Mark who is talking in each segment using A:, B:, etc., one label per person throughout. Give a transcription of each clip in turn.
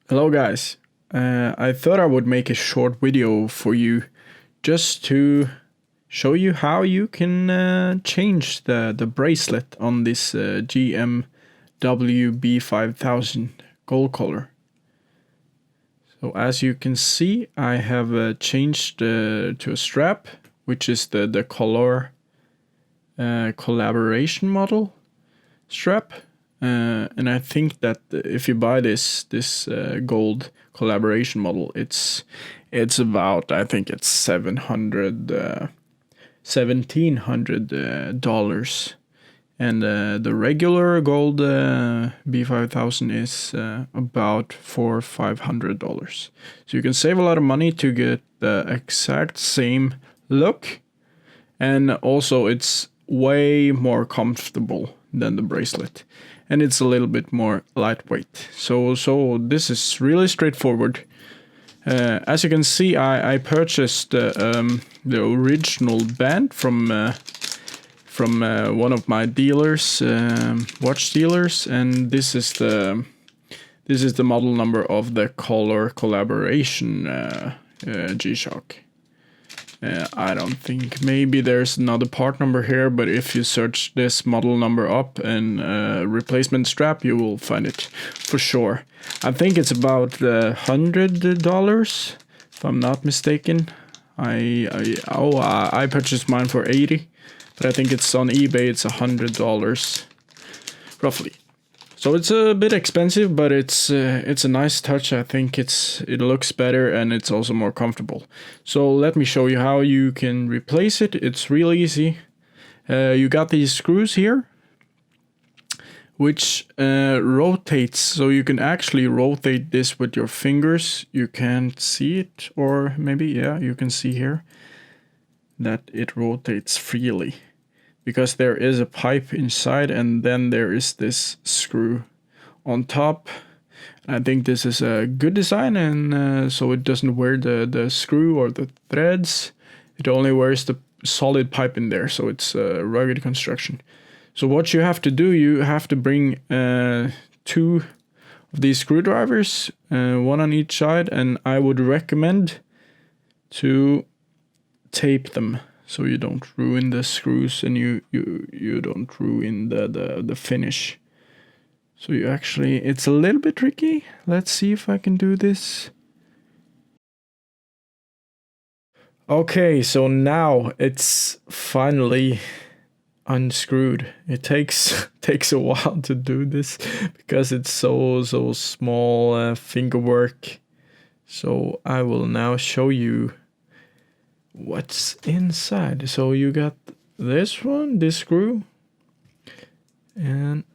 A: Hello guys, I thought I would make a short video for you just to show you how you can change the bracelet on this GMW-B5000 gold color. So as you can see, I have changed to a strap, which is the KOLOR collaboration model strap. And I think that if you buy this gold collaboration model, it's about, I think it's $1,700, and the regular gold B5000 is about $400-500. So you can save a lot of money to get the exact same look, and also it's way more comfortable than the bracelet, and it's a little bit more lightweight. So this is really straightforward. As you can see, I purchased the original band from one of my dealers, watch dealers, and this is the model number of the KOLOR collaboration G-Shock. I don't think, maybe there's another part number here, but if you search this model number up and replacement strap, you will find it for sure. I think it's about $100, if I'm not mistaken. I purchased mine for $80, but I think it's on eBay, it's $100 roughly. So it's a bit expensive, but it's a nice touch. I think it looks better, and it's also more comfortable. So let me show you how you can replace it. It's real easy. You got these screws here, which rotates, so you can actually rotate this with your fingers. You can't see it, or maybe, yeah, you can see here that it rotates freely, because there is a pipe inside, and then there is this screw on top. I think this is a good design, and so it doesn't wear the screw or the threads. It only wears the solid pipe in there, so it's a rugged construction. So what you have to do, you have to bring two of these screwdrivers, one on each side, and I would recommend to tape them, so you don't ruin the screws, and you don't ruin the finish. So you actually, it's a little bit tricky. Let's see if I can do this. Okay, so now it's finally unscrewed. It takes a while to do this because it's so small finger work. So I will now show you what's inside. So you got this one, this screw, and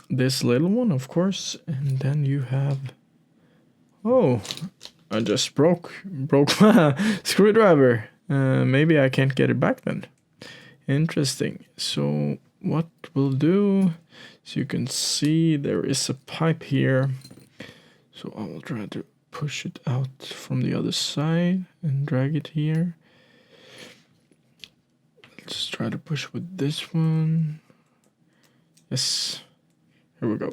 A: this little one, of course, and then you have, oh, I just broke my screwdriver. Maybe I can't get it back then. Interesting. So what we'll do, so you can see there is a pipe here, so I will try to push it out from the other side and drag it here. Let's try to push with this one. Yes, here we go.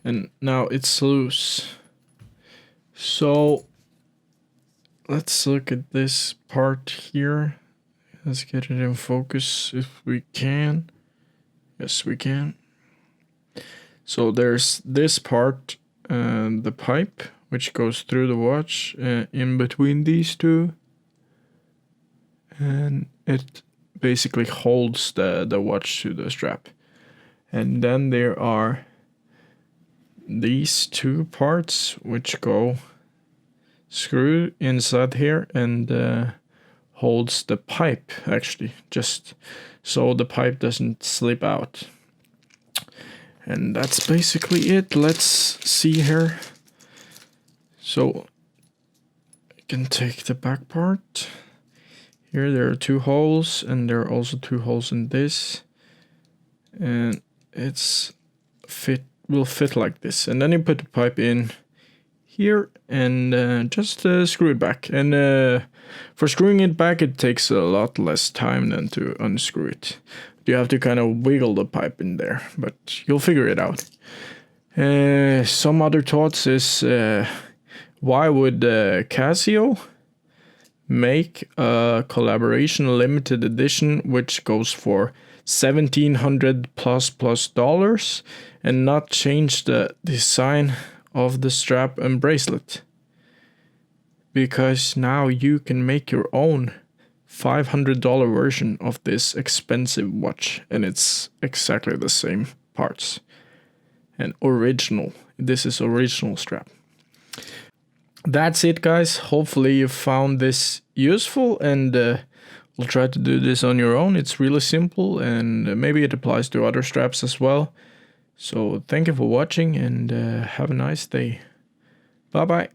A: And now it's loose. So let's look at this part here. Let's get it in focus if we can. Yes, we can. So there's this part, the pipe, which goes through the watch, in between these two. And it basically holds the watch to the strap. And then there are these two parts which go screw inside here and holds the pipe, actually, just so the pipe doesn't slip out. And that's basically it. Let's see here. So I can take the back part. Here there are two holes, and there are also two holes in this, and will fit like this. And then you put the pipe in here and just screw it back. And for screwing it back, it takes a lot less time than to unscrew it. You have to kind of wiggle the pipe in there, but you'll figure it out. Some other thoughts is why would Casio make a collaboration limited edition which goes for $1,700+ and not change the design of the strap and bracelet? Because now you can make your own $500 version of this expensive watch, and it's exactly the same parts. And original. This is original strap. That's it, guys. Hopefully you found this useful, and we'll try to do this on your own. It's really simple, and maybe it applies to other straps as well. So thank you for watching, and have a nice day. Bye bye.